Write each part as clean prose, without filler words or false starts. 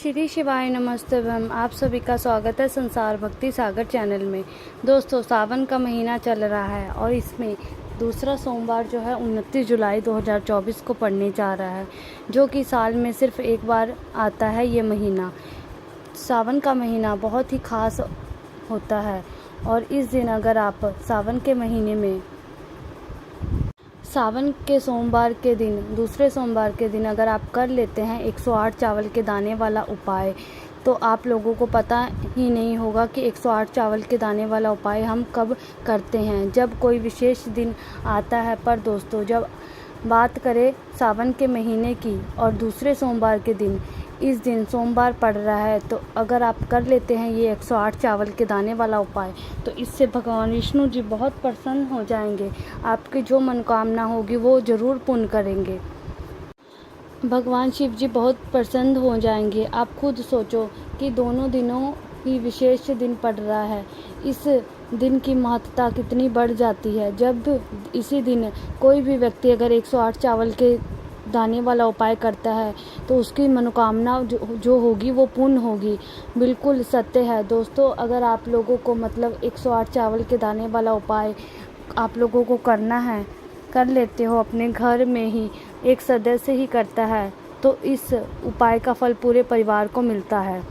श्री शिवाय नमस्ते भम। आप सभी का स्वागत है संसार भक्ति सागर चैनल में। दोस्तों, सावन का महीना चल रहा है और इसमें दूसरा सोमवार जो है 29 जुलाई 2024 को पड़ने जा रहा है, जो कि साल में सिर्फ एक बार आता है। ये महीना, सावन का महीना, बहुत ही खास होता है। और इस दिन अगर आप सावन के महीने में सावन के सोमवार के दिन, दूसरे सोमवार के दिन अगर आप कर लेते हैं 108 चावल के दाने वाला उपाय, तो आप लोगों को पता ही नहीं होगा कि 108 चावल के दाने वाला उपाय हम कब करते हैं, जब कोई विशेष दिन आता है। पर दोस्तों, जब बात करें सावन के महीने की और दूसरे सोमवार के दिन, इस दिन सोमवार पड़ रहा है, तो अगर आप कर लेते हैं ये 108 चावल के दाने वाला उपाय, तो इससे भगवान विष्णु जी बहुत प्रसन्न हो जाएंगे। आपकी जो मनोकामना होगी वो ज़रूर पूर्ण करेंगे। भगवान शिव जी बहुत प्रसन्न हो जाएंगे। आप खुद सोचो कि दोनों दिनों ही विशेष दिन पड़ रहा है। इस दिन की महत्ता कितनी बढ़ जाती है। जब इसी दिन कोई भी व्यक्ति अगर 108 चावल के दाने वाला उपाय करता है तो उसकी मनोकामना जो होगी वो पूर्ण होगी। बिल्कुल सत्य है दोस्तों। अगर आप लोगों को 108 चावल के दाने वाला उपाय आप लोगों को करना है, कर लेते हो, अपने घर में ही एक सदस्य ही करता है, तो इस उपाय का फल पूरे परिवार को मिलता है।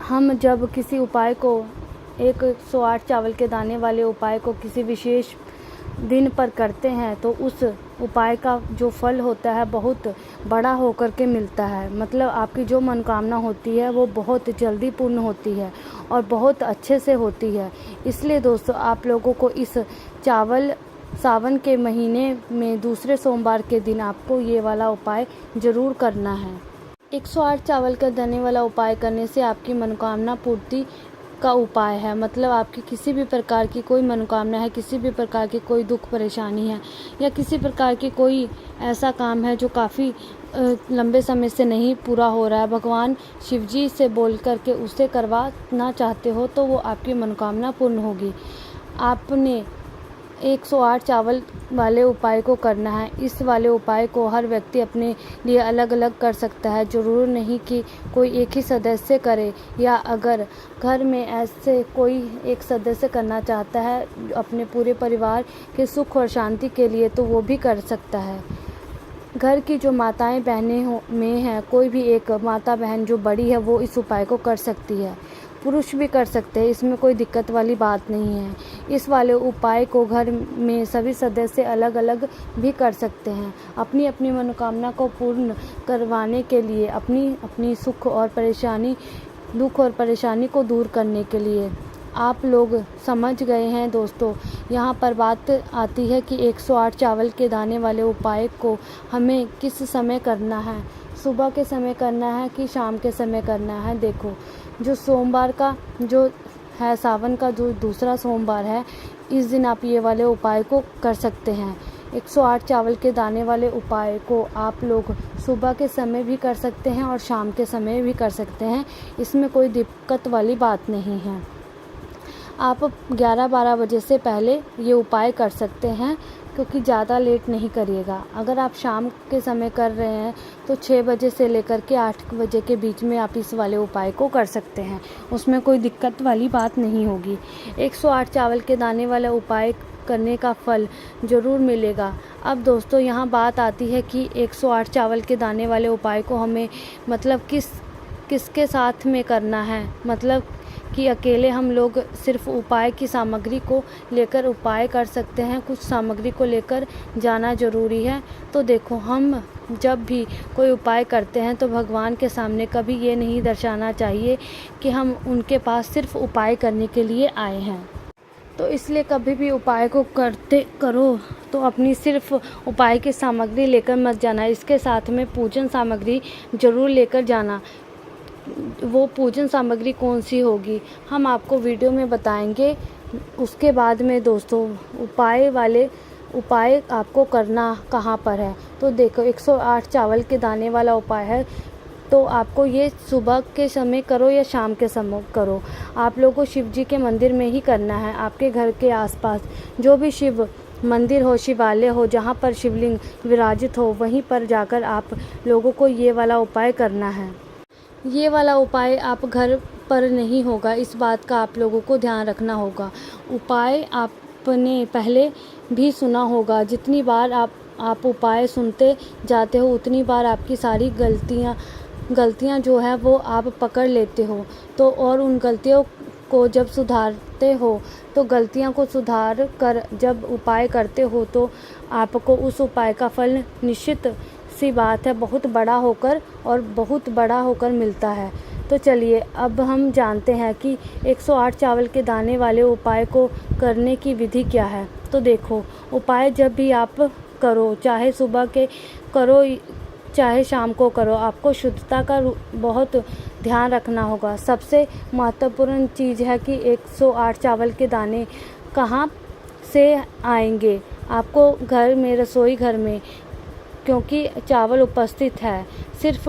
हम जब किसी उपाय को 108 चावल के दाने वाले उपाय को किसी विशेष दिन पर करते हैं तो उस उपाय का जो फल होता है बहुत बड़ा होकर के मिलता है। आपकी जो मनोकामना होती है वो बहुत जल्दी पूर्ण होती है और बहुत अच्छे से होती है। इसलिए दोस्तों, आप लोगों को इस सावन के महीने में दूसरे सोमवार के दिन आपको ये वाला उपाय ज़रूर करना है। 108 चावल का दाने वाला उपाय करने से आपकी मनोकामना पूर्ति का उपाय है। आपकी किसी भी प्रकार की कोई मनोकामना है, किसी भी प्रकार की कोई दुख परेशानी है, या किसी प्रकार की कोई ऐसा काम है जो काफ़ी लंबे समय से नहीं पूरा हो रहा है, भगवान शिव जी से बोल करके उसे करवाना चाहते हो, तो वो आपकी मनोकामना पूर्ण होगी। आपने 108 चावल वाले उपाय को करना है। इस वाले उपाय को हर व्यक्ति अपने लिए अलग अलग कर सकता है। ज़रूर नहीं कि कोई एक ही सदस्य करे, या अगर घर में ऐसे कोई एक सदस्य करना चाहता है अपने पूरे परिवार के सुख और शांति के लिए, तो वो भी कर सकता है। घर की जो माताएं बहनें में हैं, कोई भी एक माता बहन जो बड़ी है वो इस उपाय को कर सकती है। पुरुष भी कर सकते हैं, इसमें कोई दिक्कत वाली बात नहीं है। इस वाले उपाय को घर में सभी सदस्य अलग अलग भी कर सकते हैं। अपनी अपनी मनोकामना को पूर्ण करवाने के लिए, अपनी अपनी दुख और परेशानी को दूर करने के लिए। आप लोग समझ गए हैं दोस्तों। यहाँ पर बात आती है कि 108 चावल के दाने वाले उपाय को हमें किस समय करना है, सुबह के समय करना है कि शाम के समय करना है। देखो, जो सोमवार का जो है, सावन का जो दूसरा सोमवार है, इस दिन आप ये वाले उपाय को कर सकते हैं। 108 चावल के दाने वाले उपाय को आप लोग सुबह के समय भी कर सकते हैं और शाम के समय भी कर सकते हैं। इसमें कोई दिक्कत वाली बात नहीं है। आप 11-12 बजे से पहले ये उपाय कर सकते हैं, क्योंकि ज़्यादा लेट नहीं करिएगा। अगर आप शाम के समय कर रहे हैं तो 6 बजे से लेकर के 8 बजे के बीच में आप इस वाले उपाय को कर सकते हैं। उसमें कोई दिक्कत वाली बात नहीं होगी। 108 चावल के दाने वाला उपाय करने का फल ज़रूर मिलेगा। अब दोस्तों, यहाँ बात आती है कि 108 चावल के दाने वाले उपाय को हमें किसके साथ में करना है। कि अकेले हम लोग सिर्फ उपाय की सामग्री को लेकर उपाय कर सकते हैं, कुछ सामग्री को लेकर जाना ज़रूरी है। तो देखो, हम जब भी कोई उपाय करते हैं तो भगवान के सामने कभी ये नहीं दर्शाना चाहिए कि हम उनके पास सिर्फ उपाय करने के लिए आए हैं। तो इसलिए कभी भी उपाय को करो तो अपनी सिर्फ उपाय की सामग्री लेकर मत जाना, इसके साथ में पूजन सामग्री ज़रूर लेकर जाना। वो पूजन सामग्री कौन सी होगी हम आपको वीडियो में बताएंगे। उसके बाद में दोस्तों, उपाय आपको करना कहाँ पर है। तो देखो, 108 चावल के दाने वाला उपाय है, तो आपको ये सुबह के समय करो या शाम के समय करो, आप लोगों को शिव जी के मंदिर में ही करना है। आपके घर के आसपास जो भी शिव मंदिर हो, शिवालय हो, जहाँ पर शिवलिंग विराजित हो, वहीं पर जाकर आप लोगों को ये वाला उपाय करना है। ये वाला उपाय आप घर पर नहीं होगा, इस बात का आप लोगों को ध्यान रखना होगा। उपाय आपने पहले भी सुना होगा, जितनी बार आप उपाय सुनते जाते हो उतनी बार आपकी सारी गलतियाँ जो है वो आप पकड़ लेते हो। तो और उन गलतियों को जब सुधारते हो तो गलतियाँ को सुधार कर जब उपाय करते हो तो आपको उस उपाय का फल निश्चित सी बात है बहुत बड़ा होकर मिलता है। तो चलिए अब हम जानते हैं कि 108 चावल के दाने वाले उपाय को करने की विधि क्या है। तो देखो, उपाय जब भी आप करो, चाहे सुबह के करो चाहे शाम को करो, आपको शुद्धता का बहुत ध्यान रखना होगा। सबसे महत्वपूर्ण चीज़ है कि 108 चावल के दाने कहाँ से आएंगे आपको घर में, रसोई घर में, क्योंकि चावल उपस्थित है। सिर्फ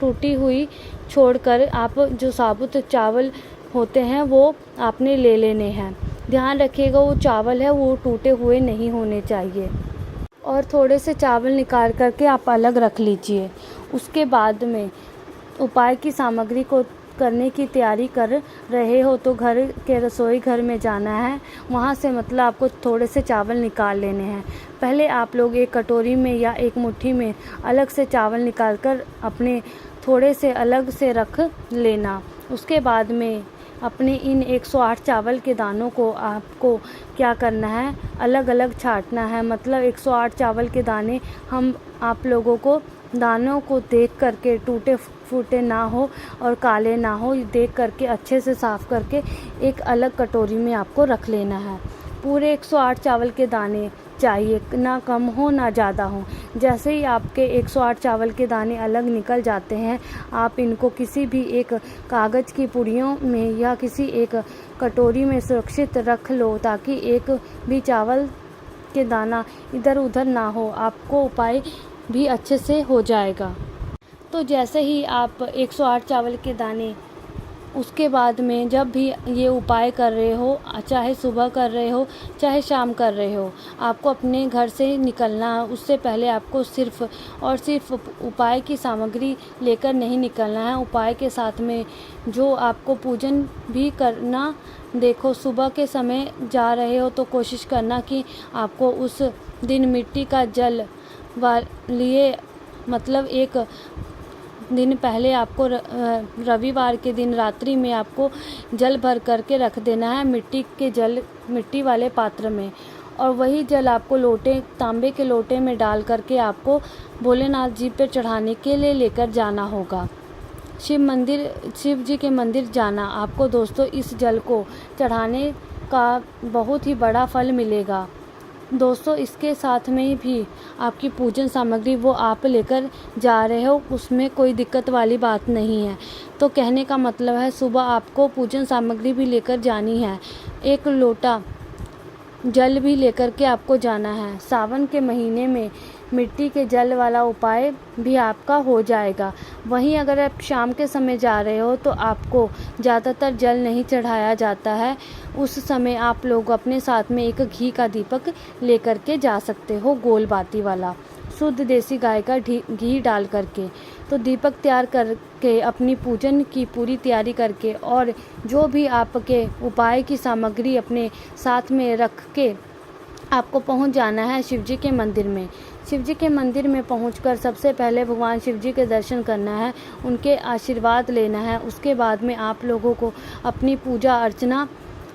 टूटी हुई छोड़कर आप जो साबुत चावल होते हैं वो आपने ले लेने हैं। ध्यान रखिएगा वो चावल है वो टूटे हुए नहीं होने चाहिए। और थोड़े से चावल निकाल करके आप अलग रख लीजिए। उसके बाद में उपाय की सामग्री को करने की तैयारी कर रहे हो तो घर के रसोई घर में जाना है। वहाँ से मतलब आपको थोड़े से चावल निकाल लेने हैं। पहले आप लोग एक कटोरी में या एक मुट्ठी में अलग से चावल निकाल कर अपने थोड़े से अलग से रख लेना। उसके बाद में अपने इन 108 चावल के दानों को आपको क्या करना है, अलग अलग छांटना है। मतलब 108 चावल के दाने आप लोगों को दानों को देख करके टूटे फूटे ना हो और काले ना हो, देख करके अच्छे से साफ़ करके एक अलग कटोरी में आपको रख लेना है। पूरे 108 चावल के दाने चाहिए, ना कम हो ना ज़्यादा हो। जैसे ही आपके 108 चावल के दाने अलग निकल जाते हैं, आप इनको किसी भी एक कागज़ की पुड़ियों में या किसी एक कटोरी में सुरक्षित रख लो ताकि एक भी चावल के दाना इधर उधर ना हो। आपको उपाय भी अच्छे से हो जाएगा। तो जैसे ही आप 108 चावल के दाने उसके बाद में जब भी ये उपाय कर रहे हो, चाहे सुबह कर रहे हो चाहे शाम कर रहे हो, आपको अपने घर से निकलना है। उससे पहले आपको सिर्फ और सिर्फ उपाय की सामग्री लेकर नहीं निकलना है। उपाय के साथ में जो आपको पूजन भी करना, देखो सुबह के समय जा रहे हो तो कोशिश करना कि आपको उस दिन मिट्टी का जल लिए, मतलब एक दिन पहले आपको रविवार के दिन रात्रि में आपको जल भर करके रख देना है मिट्टी वाले पात्र में। और वही जल आपको तांबे के लोटे में डाल करके आपको भोलेनाथ जी पर चढ़ाने के लिए लेकर जाना होगा। शिव जी के मंदिर जाना आपको दोस्तों, इस जल को चढ़ाने का बहुत ही बड़ा फल मिलेगा। दोस्तों इसके साथ में भी आपकी पूजन सामग्री वो आप लेकर जा रहे हो, उसमें कोई दिक्कत वाली बात नहीं है। तो कहने का मतलब है सुबह आपको पूजन सामग्री भी लेकर जानी है, एक लोटा जल भी लेकर के आपको जाना है। सावन के महीने में मिट्टी के जल वाला उपाय भी आपका हो जाएगा। वहीं अगर आप शाम के समय जा रहे हो तो आपको ज़्यादातर जल नहीं चढ़ाया जाता है। उस समय आप लोग अपने साथ में एक घी का दीपक लेकर के जा सकते हो, गोल बाती वाला, शुद्ध देसी गाय का घी डाल करके। तो दीपक तैयार करके अपनी पूजन की पूरी तैयारी करके और जो भी आपके उपाय की सामग्री अपने साथ में रख के आपको पहुंच जाना है शिव जी के मंदिर में। शिव जी के मंदिर में पहुंचकर सबसे पहले भगवान शिव जी के दर्शन करना है, उनके आशीर्वाद लेना है। उसके बाद में आप लोगों को अपनी पूजा अर्चना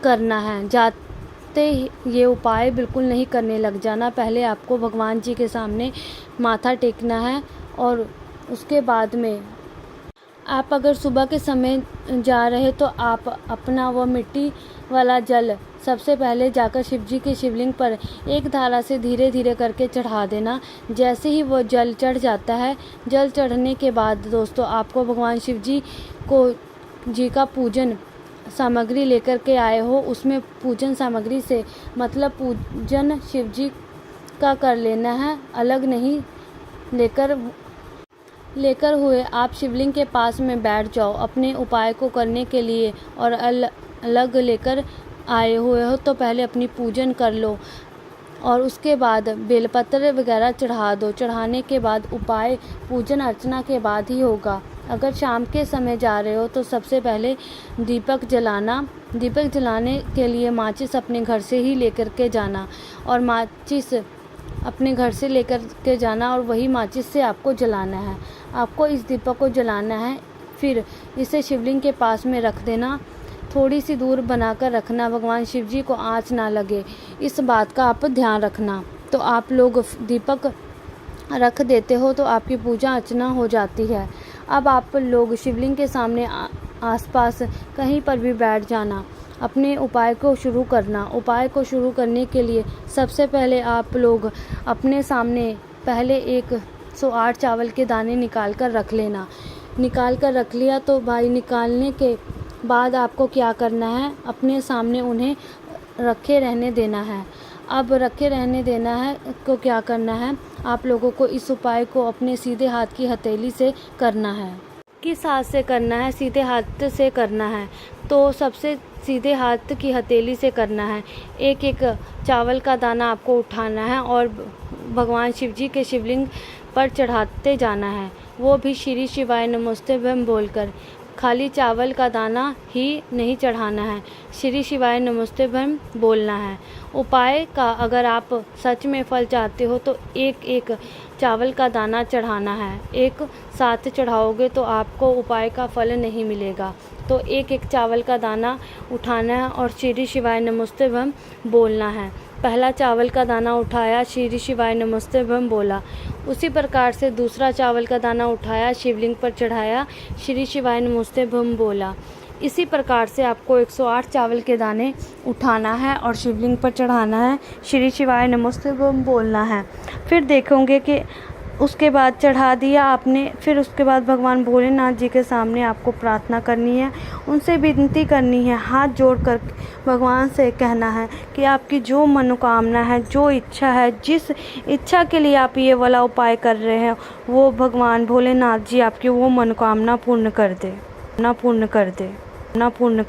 करना है। जाते ये उपाय बिल्कुल नहीं करने लग जाना, पहले आपको भगवान जी के सामने माथा टेकना है। और उसके बाद में आप अगर सुबह के समय जा रहे तो आप अपना वो मिट्टी वाला जल सबसे पहले जाकर शिव जी के शिवलिंग पर एक धारा से धीरे धीरे करके चढ़ा देना। जैसे ही वो जल चढ़ जाता है, जल चढ़ने के बाद दोस्तों आपको भगवान शिव जी का पूजन सामग्री लेकर के आए हो, उसमें पूजन सामग्री से मतलब पूजन शिव जी का कर लेना है, अलग नहीं लेकर हुए आप शिवलिंग के पास में बैठ जाओ अपने उपाय को करने के लिए। और अलग लेकर आए हुए हो तो पहले अपनी पूजन कर लो और उसके बाद बेलपत्र वगैरह चढ़ा दो। चढ़ाने के बाद उपाय पूजन अर्चना के बाद ही होगा। अगर शाम के समय जा रहे हो तो सबसे पहले दीपक जलाना। दीपक जलाने के लिए माचिस अपने घर से ही लेकर के जाना और माचिस अपने घर से लेकर के जाना और वही माचिस से आपको जलाना है। आपको इस दीपक को जलाना है, फिर इसे शिवलिंग के पास में रख देना। थोड़ी सी दूर बनाकर रखना, भगवान शिव जी को आँच ना लगे, इस बात का आप ध्यान रखना। तो आप लोग दीपक रख देते हो तो आपकी पूजा अर्चना हो जाती है। अब आप लोग शिवलिंग के सामने आसपास कहीं पर भी बैठ जाना, अपने उपाय को शुरू करना। उपाय को शुरू करने के लिए सबसे पहले आप लोग अपने सामने पहले 108 चावल के दाने निकाल कर रख लेना। निकाल कर रख लिया तो भाई निकालने के बाद आपको क्या करना है, अपने सामने उन्हें रखे रहने देना है। अब रखे रहने देना है तो क्या करना है, आप लोगों को इस उपाय को अपने सीधे हाथ की हथेली से करना है। किस हाथ से करना है? सीधे हाथ से करना है तो सबसे सीधे हाथ की हथेली से करना है। एक एक चावल का दाना आपको उठाना है और भगवान शिव जी के शिवलिंग पर चढ़ाते जाना है, वो भी श्री शिवाय नमोस्तुभ्यं बोलकर। खाली चावल का दाना ही नहीं चढ़ाना है, श्री शिवाय नमोस्तुभ्यं बोलना है। उपाय का अगर आप सच में फल चाहते हो तो एक एक चावल का दाना चढ़ाना है। एक साथ चढ़ाओगे तो आपको उपाय का फल नहीं मिलेगा। तो एक एक चावल का दाना उठाना है और श्री शिवाय नमोस्तुभ्यं बोलना है। पहला चावल का दाना उठाया, श्री शिवाय नमोस्तुभ्यं बोला। उसी प्रकार से दूसरा चावल का दाना उठाया, शिवलिंग पर चढ़ाया, श्री शिवाय नमोस्तुभ्यं बोला। इसी प्रकार से आपको 108 चावल के दाने उठाना है और शिवलिंग पर चढ़ाना है, श्री शिवाय नमोस्तुभ्यं बोलना है। फिर देखोगे कि उसके बाद चढ़ा दिया आपने, फिर उसके बाद भगवान भोलेनाथ जी के सामने आपको प्रार्थना करनी है, उनसे विनती करनी है, हाथ जोड़कर भगवान से कहना है कि आपकी जो मनोकामना है, जो इच्छा है, जिस इच्छा के लिए आप ये वाला उपाय कर रहे हैं, वो भगवान भोलेनाथ जी आपकी वो मनोकामना पूर्ण कर दे, ना पूर्ण कर दे, ना पूर्ण